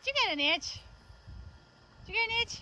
Did you get an itch? Did you get an itch?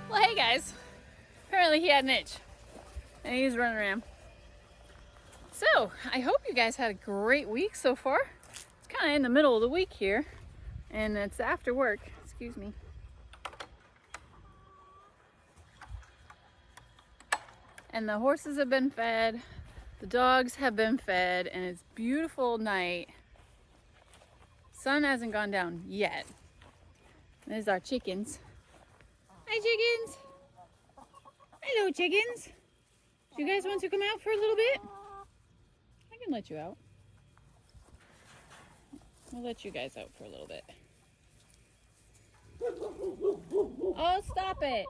Well, hey guys, apparently he had an itch and he's running around. So I hope you guys had a great week so far. It's kind of in the middle of the week here and it's after work. Excuse me. And the horses have been fed, the dogs have been fed, and it's a beautiful night. Sun hasn't gone down yet. There's our chickens. Hi chickens! Hello chickens! Do you guys want to come out for a little bit? I can let you out. We'll let you guys out for a little bit. Oh, stop it!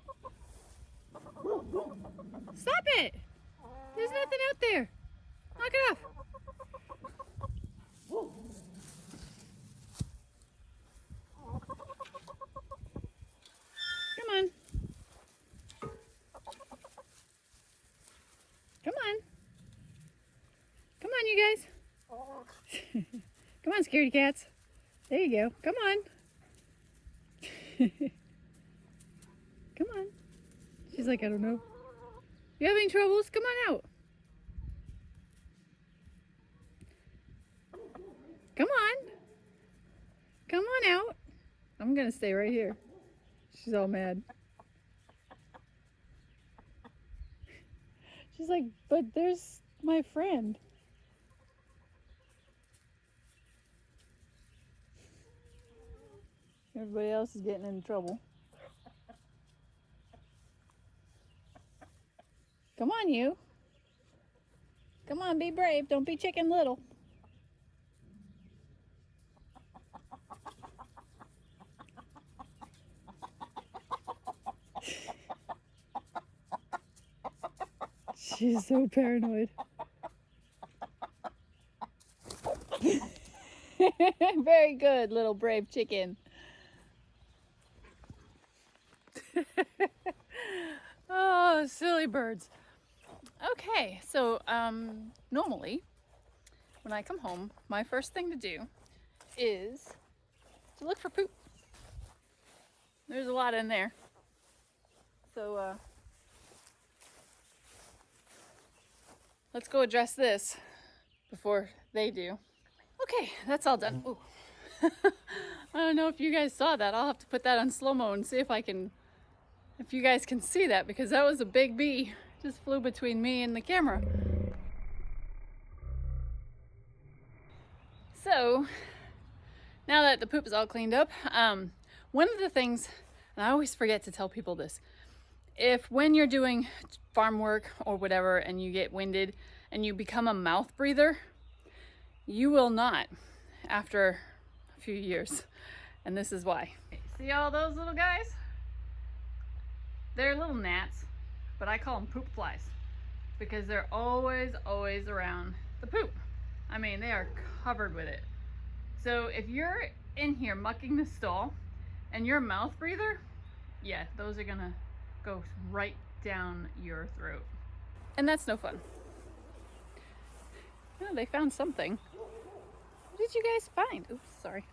Stop it! There's nothing out there. Knock it off. Come on. Come on. Come on, you guys. Come on, scaredy cats. There you go. Come on. Come on. She's like, I don't know. You having troubles? Come on out. Come on. Come on out. I'm gonna stay right here. She's all mad. She's like, but there's my friend. Everybody else is getting in trouble. Come on, you. Come on, be brave. Don't be Chicken Little. She's so paranoid. Very good, little brave chicken. Oh, silly birds. Okay, so normally when I come home, my first thing to do is to look for poop. There's a lot in there. So let's go address this before they do. Okay, that's all done. Ooh. I don't know if you guys saw that. I'll have to put that on slow-mo and see if you guys can see that, because that was a big bee. Just flew between me and the camera. So now that the poop is all cleaned up, one of the things, and I always forget to tell people this, if when you're doing farm work or whatever and you get winded and you become a mouth breather, you will not after a few years. And this is why. See all those little guys? They're little gnats, but I call them poop flies because they're always around the poop. I mean, they are covered with it. So if you're in here mucking the stall and you're a mouth breather, yeah, those are gonna go right down your throat. And that's no fun. Oh, they found something. What did you guys find? Oops, sorry.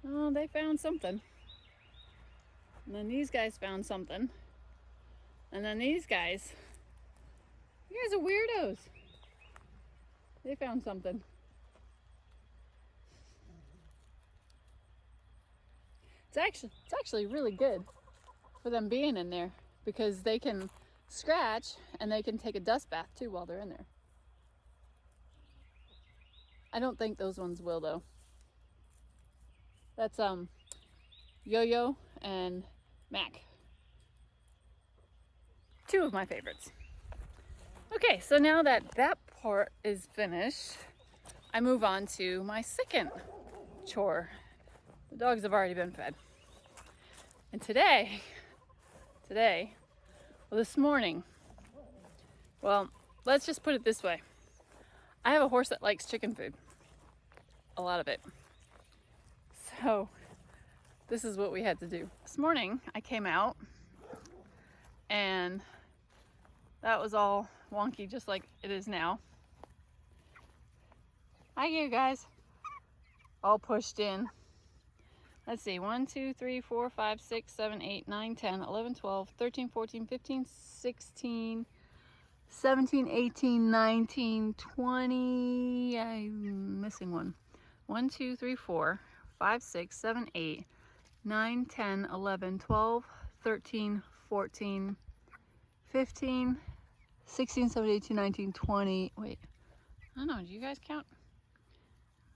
Oh, they found something. And then these guys found something. And then these guys. You guys are weirdos. They found something. It's actually really good for them being in there because they can scratch and they can take a dust bath too while they're in there. I don't think those ones will though. That's Yo-Yo and Mac. Two of my favorites. Okay, so now that that part is finished, I move on to my second chore. The dogs have already been fed. And today, well, this morning, well, let's just put it this way. I have a horse that likes chicken food, a lot of it. So this is what we had to do. This morning I came out and that was all wonky, just like it is now. Hi, you guys. All pushed in. Let's see, 1, 2, 3, 4, 5, 6, 7, 8, 9, 10, 11, 12, 13, 14, 15, 16, 17, 18, 19, 20, I'm missing one. 1, 2, 3, 4, 5, 6, 7, 8, 9, 10, 11, 12, 13, 14, 15, 16, 17, 18, 19, 20. Wait, I don't know, do you guys count?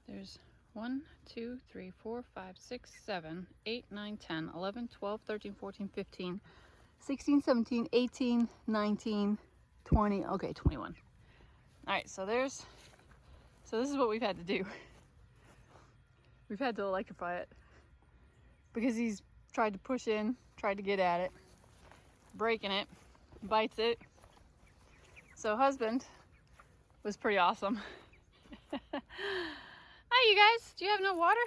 There's 1, 2, 3, 4, 5, 6, 7, 8, 9, 10, 11, 12, 13, 14, 15, 16, 17, 18, 19, 20. Okay, 21. All right, so this is what we've had to do. We've had to electrify it because he's tried to push in, tried to get at it, breaking it, bites it. So husband was pretty awesome. Hi, you guys. Do you have no water?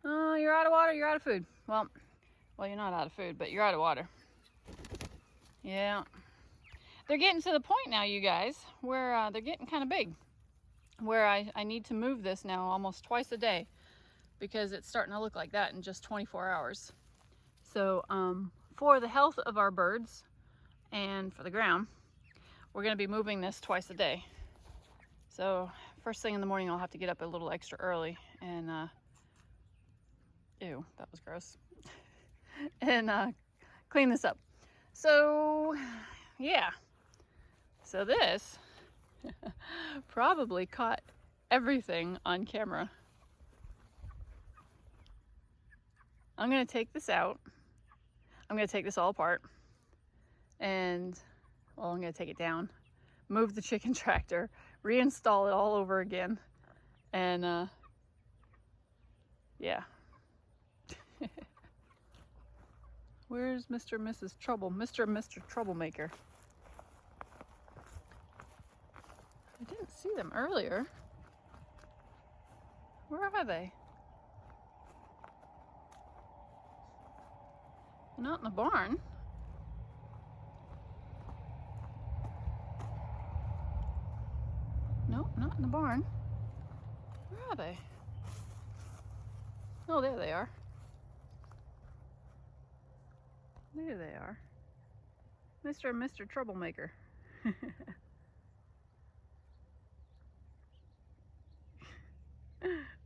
Oh, you're out of water. You're out of food. Well, you're not out of food, but you're out of water. Yeah. They're getting to the point now, you guys, where they're getting kind of big. Where I need to move this now almost twice a day because it's starting to look like that in just 24 hours. So for the health of our birds and for the ground, we're going to be moving this twice a day. So first thing in the morning, I'll have to get up a little extra early and, ew, that was gross, and clean this up. So, yeah. So this probably caught everything on camera. I'm going to take this out. I'm going to take this all apart. And, well, I'm going to take it down, move the chicken tractor, reinstall it all over again. And, yeah. Where's Mr. and Mrs. Trouble? Mr. and Mr. Troublemaker. I didn't see them earlier. Where are they? They're not in the barn. Nope, not in the barn. Where are they? Oh, there they are. There they are. Mr. and Mr. Troublemaker.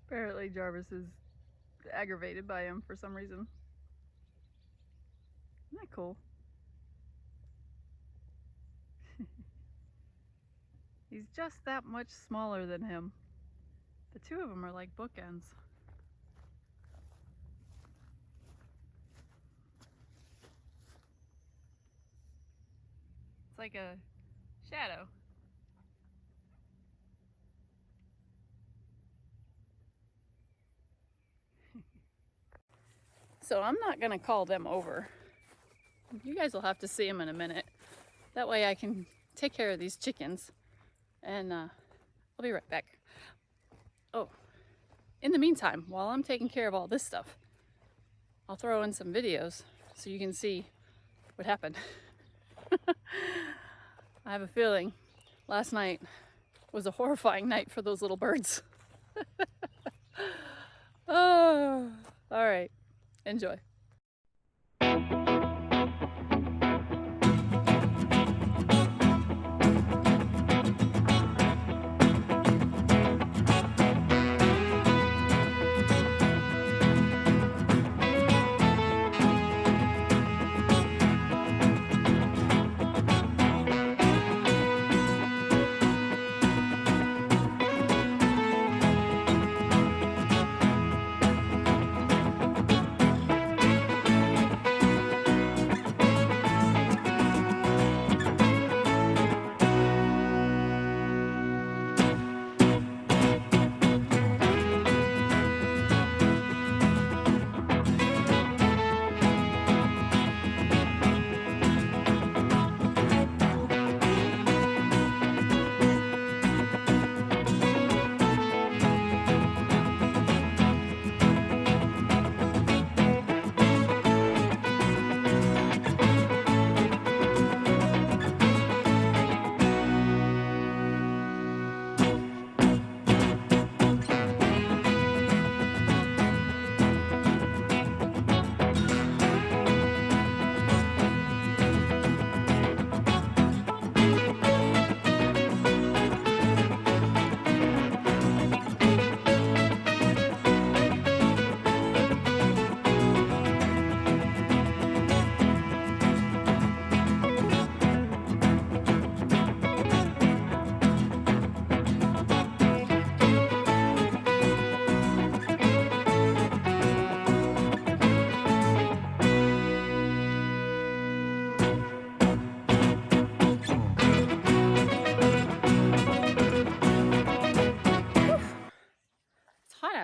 Apparently Jarvis is aggravated by him for some reason. Isn't that cool? He's just that much smaller than him. The two of them are like bookends. It's like a shadow. So I'm not gonna call them over. You guys will have to see them in a minute. That way I can take care of these chickens. And I'll be right back. Oh, in the meantime, while I'm taking care of all this stuff, I'll throw in some videos so you can see what happened. I have a feeling last night was a horrifying night for those little birds. Oh, all right. Enjoy.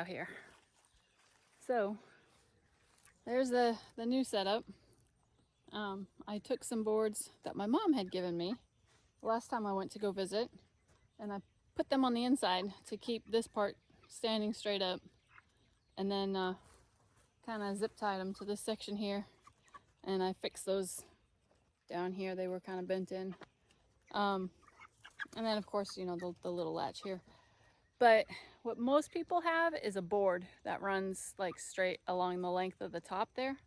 out here. So there's the new setup. I took some boards that my mom had given me last time I went to go visit, and I put them on the inside to keep this part standing straight up, and then kind of zip tied them to this section here, and I fixed those down here. They were kind of bent in, and then of course, you know, the little latch here. But what most people have is a board that runs like straight along the length of the top there,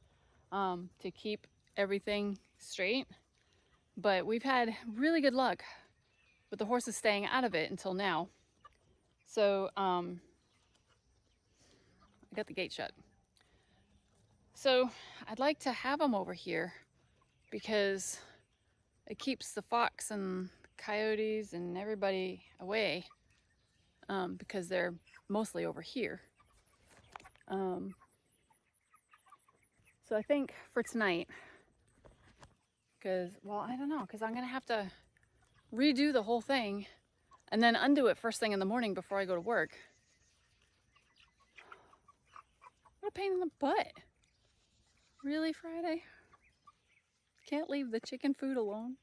to keep everything straight. But we've had really good luck with the horses staying out of it until now. So I got the gate shut. So I'd like to have them over here because it keeps the fox and coyotes and everybody away, because they're mostly over here. So I think for tonight, because, well, I don't know, because I'm going to have to redo the whole thing and then undo it first thing in the morning before I go to work. What a pain in the butt. Really, Friday? Can't leave the chicken food alone?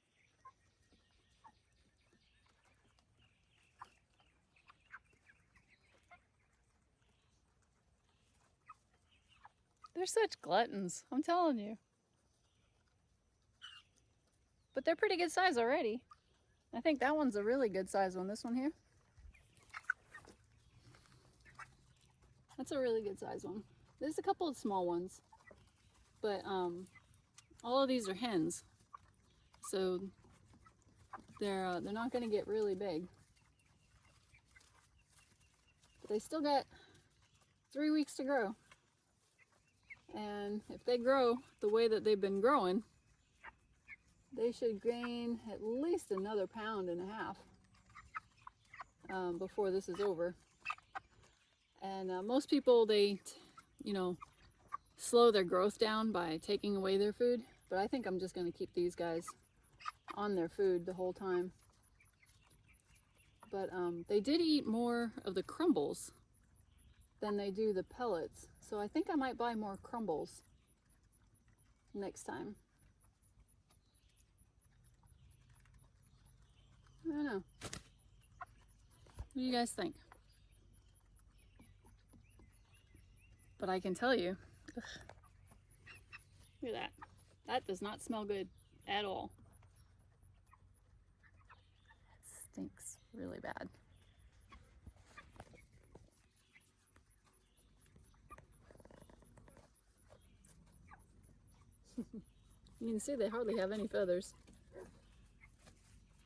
They're such gluttons, I'm telling you. But they're pretty good size already. I think that one's a really good size one, this one here. That's a really good size one. There's a couple of small ones, but all of these are hens, so they're not going to get really big. But they still got 3 weeks to grow. And if they grow the way that they've been growing, they should gain at least another 1.5 pounds before this is over. And most people, they, you know, slow their growth down by taking away their food. But I think I'm just going to keep these guys on their food the whole time. But they did eat more of the crumbles than they do the pellets. So I think I might buy more crumbles next time. I don't know. What do you guys think? But I can tell you, ugh, look at that. That does not smell good at all. It stinks really bad. You can see they hardly have any feathers.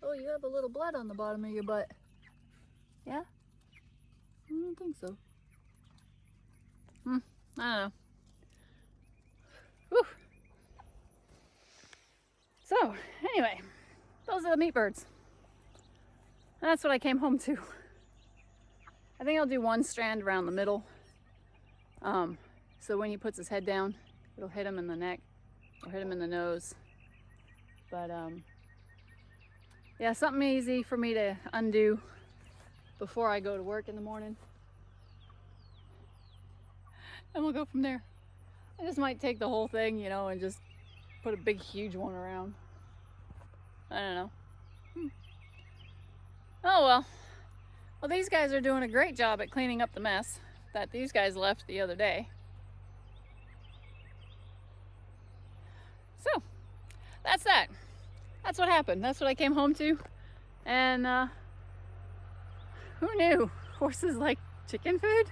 Oh, you have a little blood on the bottom of your butt. Yeah? I don't think so. I don't know. Whew. So, anyway, those are the meat birds. And that's what I came home to. I think I'll do one strand around the middle. So when he puts his head down, it'll hit him in the neck or hit him in the nose. But yeah, something easy for me to undo before I go to work in the morning. And we'll go from there. I just might take the whole thing, you know, and just put a big, huge one around. I don't know. Oh well. Well, these guys are doing a great job at cleaning up the mess that these guys left the other day. So, that's that. That's what happened. That's what I came home to. And who knew horses like chicken food?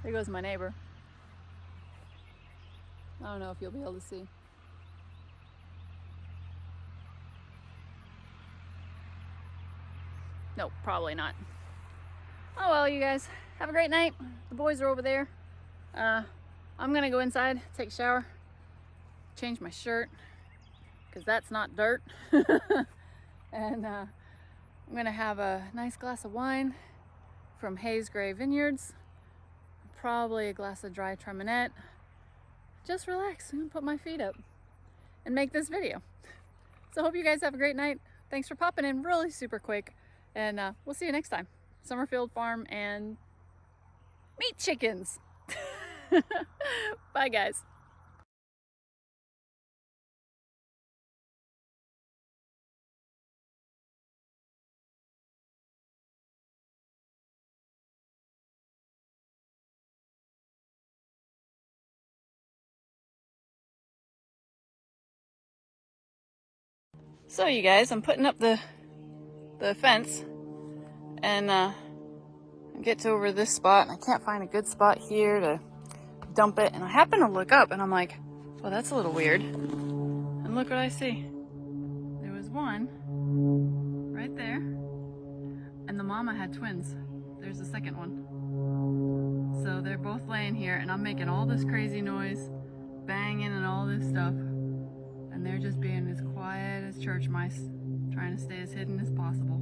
There goes my neighbor. I don't know if you'll be able to see. Nope, probably not. Oh well, you guys, have a great night. The boys are over there. I'm gonna go inside, take a shower, change my shirt, because that's not dirt. And I'm gonna have a nice glass of wine from Hayes Gray Vineyards, probably a glass of dry Treminette. Just relax and put my feet up and make this video. So hope you guys have a great night. Thanks for popping in really super quick, and we'll see you next time. Summerfield farm and meat chickens. Bye guys. So you guys, I'm putting up the fence and get to over this spot, and I can't find a good spot here to dump it, and I happen to look up and I'm like, well, that's a little weird. And look what I see. There was one right there, and the mama had twins. There's the second one. So they're both laying here, and I'm making all this crazy noise, banging and all this stuff, and they're just being as quiet as church mice, trying to stay as hidden as possible.